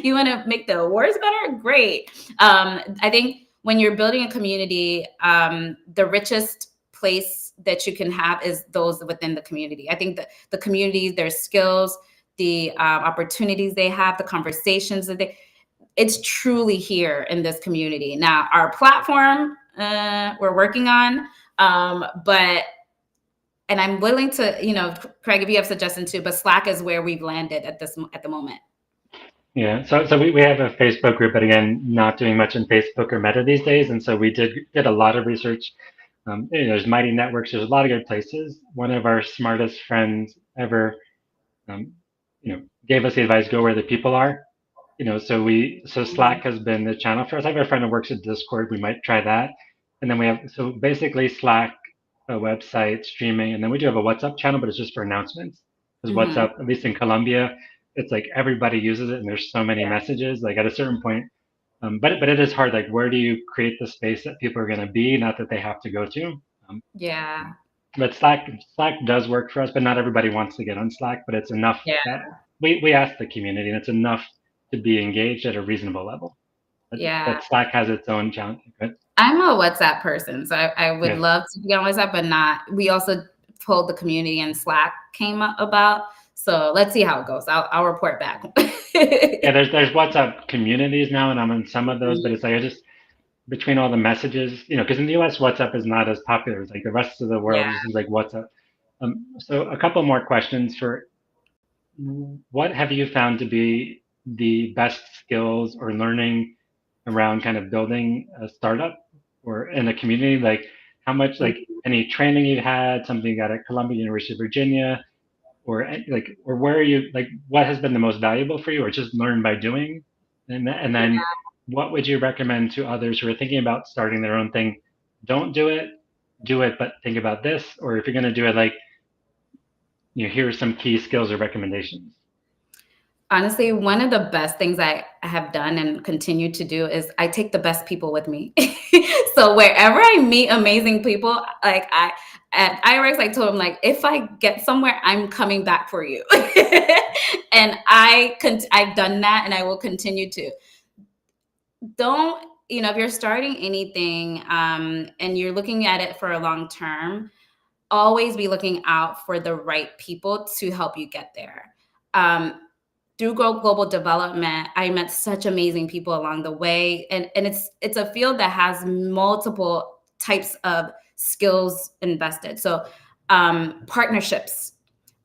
B: You want to make the awards better? Great. I think when you're building a community, the richest place that you can have is those within the community. I think that the community, their skills, the opportunities they have, the conversations that it's truly here in this community. Now, our platform, we're working on, and I'm willing to, Craig, if you have suggestions too, but Slack is where we've landed at the moment.
A: Yeah, so we have a Facebook group, but again, not doing much in Facebook or Meta these days. And so we did a lot of research. There's Mighty Networks, there's a lot of good places. One of our smartest friends ever, gave us the advice, go where the people are. So Slack has been the channel for us. I have a friend who works at Discord. We might try that. And then we have, so basically Slack, a website, streaming, and then we do have a WhatsApp channel, but it's just for announcements. Because WhatsApp, at least in Colombia, it's everybody uses it and there's so many messages, at a certain point. But it is hard. Where do you create the space that people are going to be, not that they have to go to? But Slack does work for us, but not everybody wants to get on Slack, but it's enough that we ask the community and it's enough to be engaged at a reasonable level. But Slack has its own challenge. Right?
B: I'm a WhatsApp person, so I would love to be on WhatsApp, but not. We also told the community and Slack came up about. So let's see how it goes. I'll report back.
A: There's WhatsApp communities now, and I'm in some of those, but it's I just between all the messages, because in the US WhatsApp is not as popular. It's the rest of the world uses WhatsApp. So a couple more questions for what have you found to be the best skills or learning around kind of building a startup or in a community? How much, any training you had, something you got at Columbia, University of Virginia, or where are you, what has been the most valuable for you, or just learn by doing? And then what would you recommend to others who are thinking about starting their own thing? Don't do it, but think about this. Or if you're going to do it, here are some key skills or recommendations.
B: Honestly, one of the best things I have done and continue to do is I take the best people with me. So wherever I meet amazing people, like at IREX, I told them like, if I get somewhere, I'm coming back for you. And I've done that, and I will continue to. Don't, if you're starting anything, and you're looking at it for a long term, always be looking out for the right people to help you get there. Through global development, I met such amazing people along the way, and it's a field that has multiple types of skills invested. So partnerships,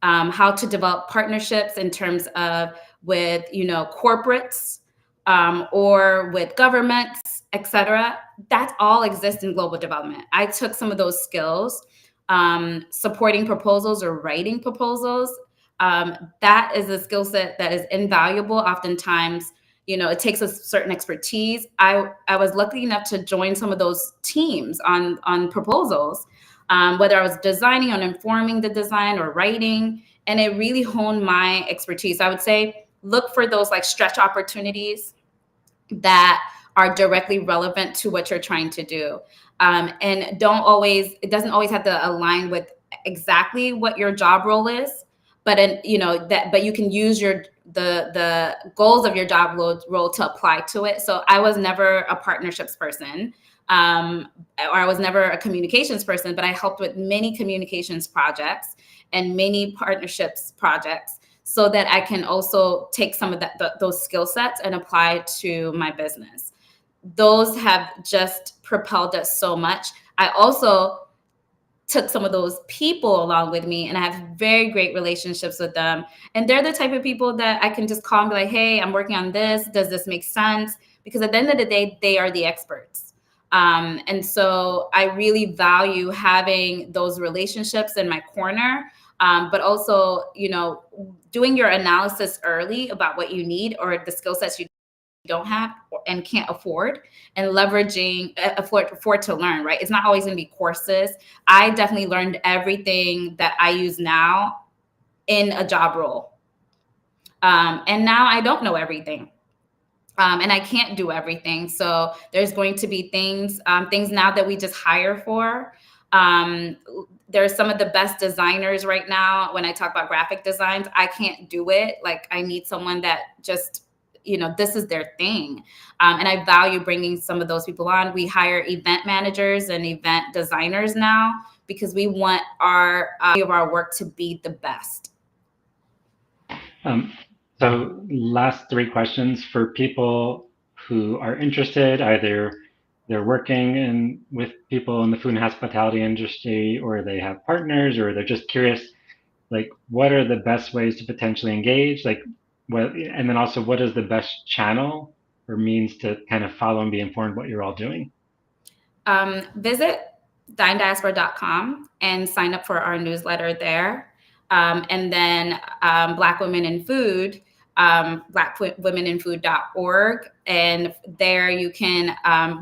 B: how to develop partnerships in terms of with corporates, or with governments, etc. That all exists in global development. I took some of those skills, supporting proposals or writing proposals. That is a skill set that is invaluable. Oftentimes, it takes a certain expertise. I was lucky enough to join some of those teams on proposals, whether I was designing or informing the design or writing, and it really honed my expertise. I would say look for those like stretch opportunities that are directly relevant to what you're trying to do. And it doesn't always have to align with exactly what your job role is, but but you can use the goals of your job role to apply to it. So I was never a partnerships person, or I was never a communications person, but I helped with many communications projects and many partnerships projects, so that I can also take some of those skill sets and apply to my business. Those have just propelled us so much. I also took some of those people along with me, and I have very great relationships with them. And they're the type of people that I can just call and be like, hey, I'm working on this. Does this make sense? Because at the end of the day, they are the experts. And so I really value having those relationships in my corner, but also, doing your analysis early about what you need or the skill sets you don't have and can't afford, and leveraging afford to learn, right? It's not always going to be courses. I definitely learned everything that I use now in a job role. And now I don't know everything. And I can't do everything. So there's going to be things now that we just hire for. There's some of the best designers right now. When I talk about graphic designs, I can't do it. Like, I need someone that just, this is their thing. And I value bringing some of those people on. We hire event managers and event designers now because we want our work to be the best.
A: So last three questions for people who are interested, either they're working with people in the food and hospitality industry, or they have partners, or they're just curious, like, what are the best ways to potentially engage? Like, and then also, what is the best channel or means to kind of follow and be informed what you're all doing?
B: Visit dinediaspora.com and sign up for our newsletter there. And then Black Women in Food, blackwomeninfood.org. And there you can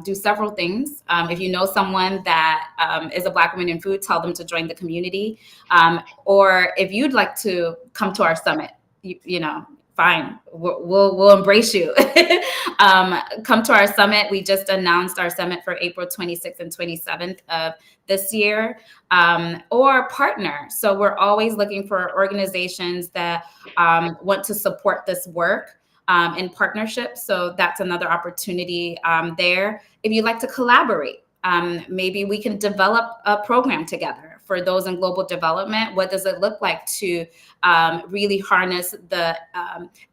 B: do several things. If you know someone that is a Black woman in food, tell them to join the community. Or if you'd like to come to our summit, fine, we'll embrace you. Come to our summit. We just announced our summit for April 26th and 27th of this year, or partner. So we're always looking for organizations that want to support this work in partnership. So that's another opportunity there. If you'd like to collaborate, maybe we can develop a program together. For those in global development, what does it look like to really harness the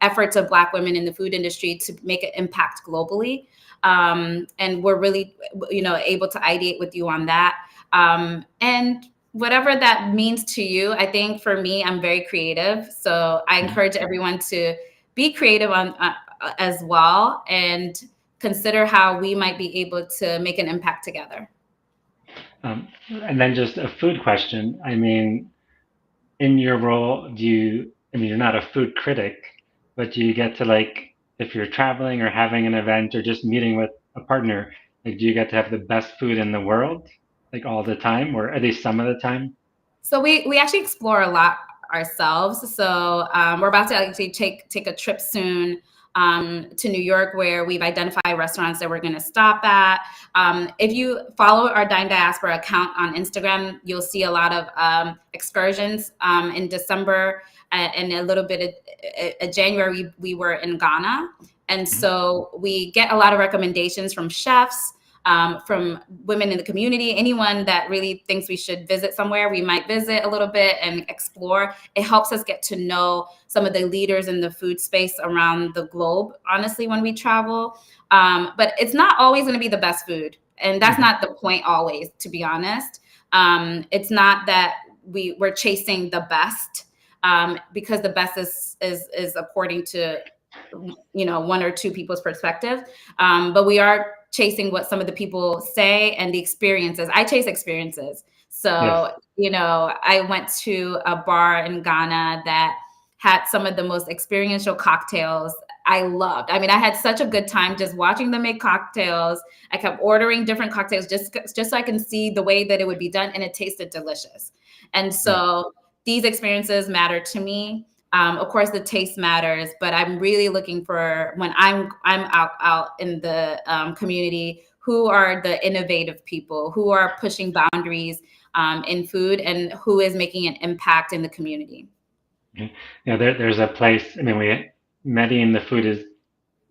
B: efforts of Black women in the food industry to make an impact globally? And we're really, able to ideate with you on that. And whatever that means to you, I think for me, I'm very creative. So I encourage everyone to be creative as well, and consider how we might be able to make an impact together.
A: And then just a food question. I mean, in your role, you're not a food critic, but do you get to, like, if you're traveling or having an event or just meeting with a partner, like, do you get to have the best food in the world, like, all the time, or at least some of the time?
B: So we actually explore a lot ourselves. So we're about to actually take a trip soon to New York, where we've identified restaurants that we're going to stop at. If you follow our Dine Diaspora account on Instagram, you'll see a lot of excursions. In December and a little bit of January, we were in Ghana. And so we get a lot of recommendations from chefs, from women in the community, anyone that really thinks we should visit somewhere. We might visit a little bit and explore. It helps us get to know some of the leaders in the food space around the globe, honestly, when we travel. But it's not always going to be the best food. And that's not the point always, to be honest. It's not that we're chasing the best, because the best is according to, one or two people's perspective. But we are chasing what some of the people say and the experiences. I chase experiences. So,
A: Yes.
B: I went to a bar in Ghana that had some of the most experiential cocktails I loved. I mean, I had such a good time just watching them make cocktails. I kept ordering different cocktails just so I can see the way that it would be done, and it tasted delicious. And so these experiences matter to me. Of course, the taste matters, but I'm really looking for, when I'm out in the community, who are the innovative people, who are pushing boundaries in food, and who is making an impact in the community.
A: Yeah, there's a place. I mean, Medellin, the food is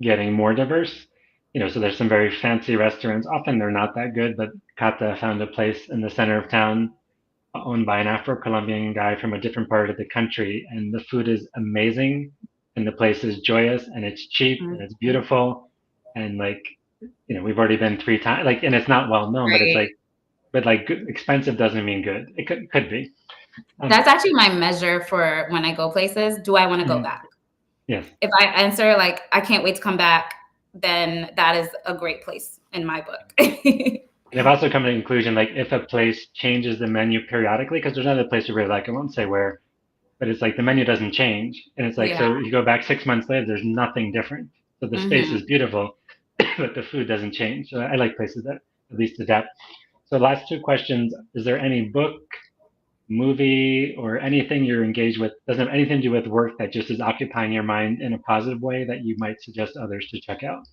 A: getting more diverse. So there's some very fancy restaurants. Often they're not that good, but Kata found a place in the center of town owned by an Afro-Colombian guy from a different part of the country, and the food is amazing, and the place is joyous, and it's cheap, and it's beautiful, and we've already been 3 times, and it's not well known,
B: Right.
A: but expensive doesn't mean good. It could be.
B: That's actually my measure for when I go places. Do I want to go back?
A: Yes.
B: If I answer like, I can't wait to come back, then that is a great place in my book.
A: And I've also come to the conclusion, if a place changes the menu periodically, because there's another place I really like, I won't say where, but it's the menu doesn't change. And it's so you go back 6 months later, there's nothing different. So the space is beautiful, but the food doesn't change. So I like places that at least adapt. So last 2 questions, is there any book, movie, or anything you're engaged with, doesn't have anything to do with work, that just is occupying your mind in a positive way that you might suggest others to check out?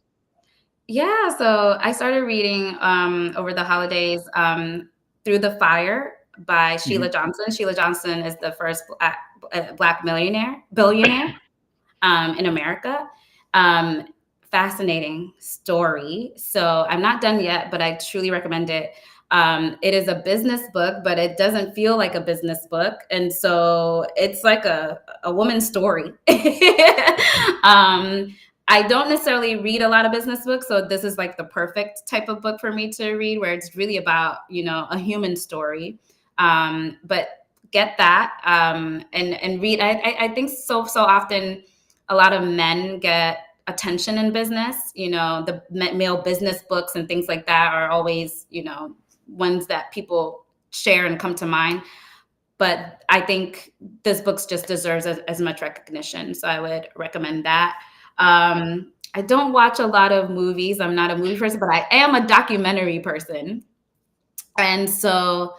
B: Yeah, so I started reading over the holidays, Through the Fire by Sheila Johnson. Sheila Johnson is the first Black billionaire in America. Fascinating story. So I'm not done yet, but I truly recommend it. It is a business book, but it doesn't feel like a business book. And so it's like a woman's story. I don't necessarily read a lot of business books, so this is like the perfect type of book for me to read, where it's really about, a human story. But get that and read. I think so often a lot of men get attention in business. The male business books and things like that are always, ones that people share and come to mind. But I think this book just deserves as much recognition. So I would recommend that. I don't watch a lot of movies. I'm not a movie person, but I am a documentary person. And so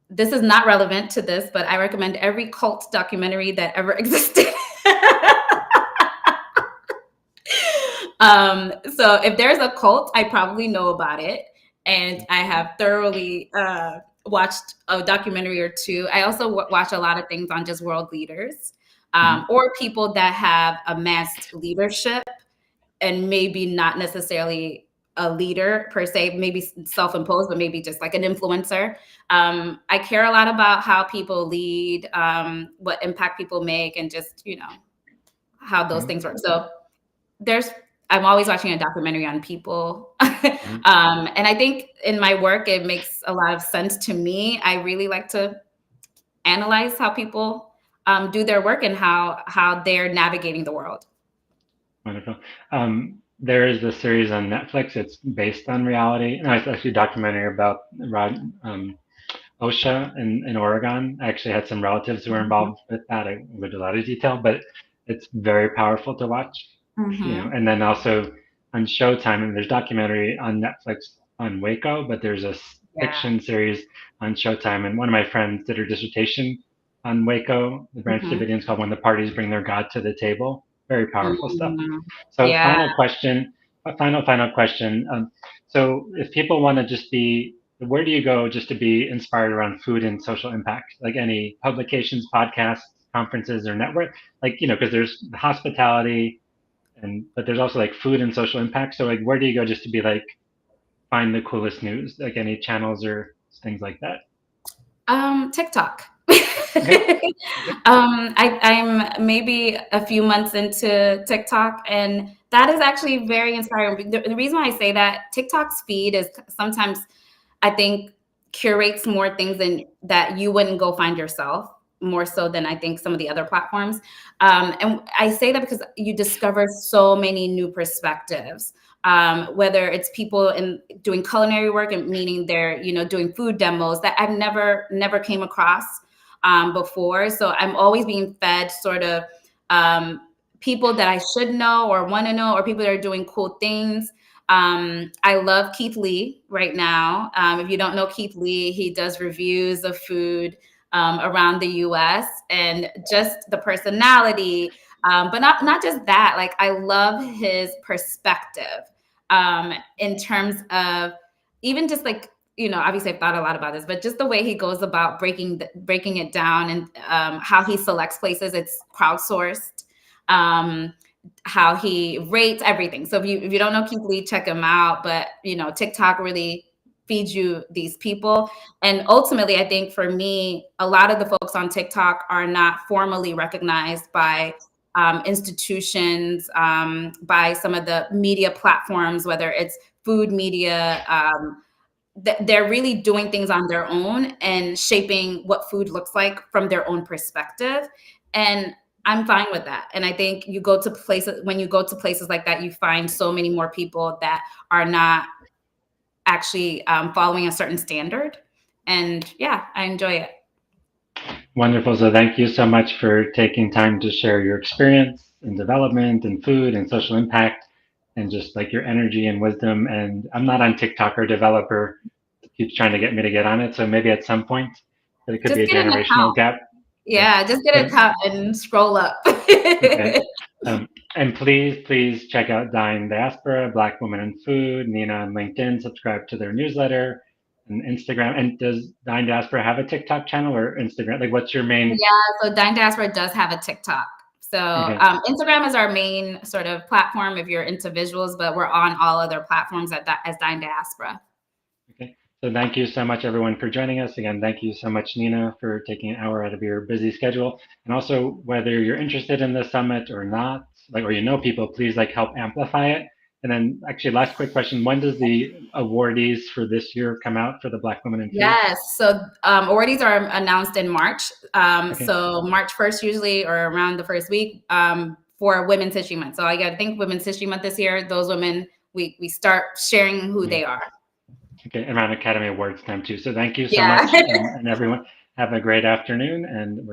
B: this is not relevant to this, but I recommend every cult documentary that ever existed. So if there's a cult, I probably know about it. And I have thoroughly watched a documentary or two. I also watch a lot of things on just world leaders, or people that have amassed leadership and maybe not necessarily a leader per se, maybe self-imposed, but maybe just like an influencer. I care a lot about how people lead, what impact people make, and just, how those things work. So I'm always watching a documentary on people. And I think in my work, it makes a lot of sense to me. I really like to analyze how people do their work and how they're navigating the world.
A: Wonderful. There is a series on Netflix. It's based on reality. No, it's actually a documentary about OSHA in Oregon. I actually had some relatives who were involved with that. I went into a lot of detail, but it's very powerful to watch. And then also on Showtime, and there's documentary on Netflix on Waco, but there's a fiction series on Showtime. And one of my friends did her dissertation on Waco. The Branch Davidians called When the Parties Bring Their God to the Table. Very powerful stuff. So
B: Yeah.
A: final question, final question. So if people want to just be, where do you go just to be inspired around food and social impact? Like any publications, podcasts, conferences, or network? Like, because there's hospitality, but there's also like food and social impact. So like, where do you go just to be like, find the coolest news? Like any channels or things like that?
B: TikTok.
A: Okay.
B: I'm maybe a few months into TikTok, and that is actually very inspiring. The reason why I say that, TikTok's feed is sometimes, I think, curates more things than that you wouldn't go find yourself, more so than I think some of the other platforms. And I say that because you discover so many new perspectives. Whether it's people doing culinary work, and meaning they're doing food demos that I've never came across before. So I'm always being fed sort of people that I should know or want to know, or people that are doing cool things. I love Keith Lee right now. If you don't know Keith Lee, he does reviews of food around the US, and just the personality. But not just that, like I love his perspective in terms of even just like, obviously I've thought a lot about this, but just the way he goes about breaking it down, and how he selects places, it's crowdsourced, how he rates everything. So if you don't know Keith Lee, check him out. But TikTok really feeds you these people. And ultimately, I think for me, a lot of the folks on TikTok are not formally recognized by institutions, by some of the media platforms, whether it's food media. They're really doing things on their own and shaping what food looks like from their own perspective. And I'm fine with that. And I think when you go to places like that, you find so many more people that are not actually following a certain standard. And yeah, I enjoy it.
A: Wonderful. So thank you so much for taking time to share your experience in development and food and social impact, and just like your energy and wisdom. And I'm not on TikTok or developer keeps trying to get me to get on it. So maybe at some point, but it could
B: Just
A: be a
B: get an
A: generational
B: account.
A: gap.
B: Yeah, just get an account and scroll up.
A: Okay. And please check out Dine Diaspora, Black Women in Food, Nina on LinkedIn, subscribe to their newsletter and Instagram. And does Dine Diaspora have a TikTok channel or Instagram? Like what's your main?
B: Yeah, so Dine Diaspora does have a TikTok. So Instagram is our main sort of platform if you're into visuals, but we're on all other platforms as Dine Diaspora.
A: Okay. So thank you so much, everyone, for joining us. Again, thank you so much, Nina, for taking an hour out of your busy schedule. And also, whether you're interested in the summit or not, or people, please help amplify it. And then actually, last quick question, when does the awardees for this year come out for the Black Women in Food?
B: Yes, so awardees are announced in March.
A: Okay.
B: So March 1st usually, or around the first week, for Women's History Month. So I got to think Women's History Month this year, those women, we start sharing who they are.
A: Okay, around Academy Awards time too. So thank you so much, and everyone have a great afternoon, and we're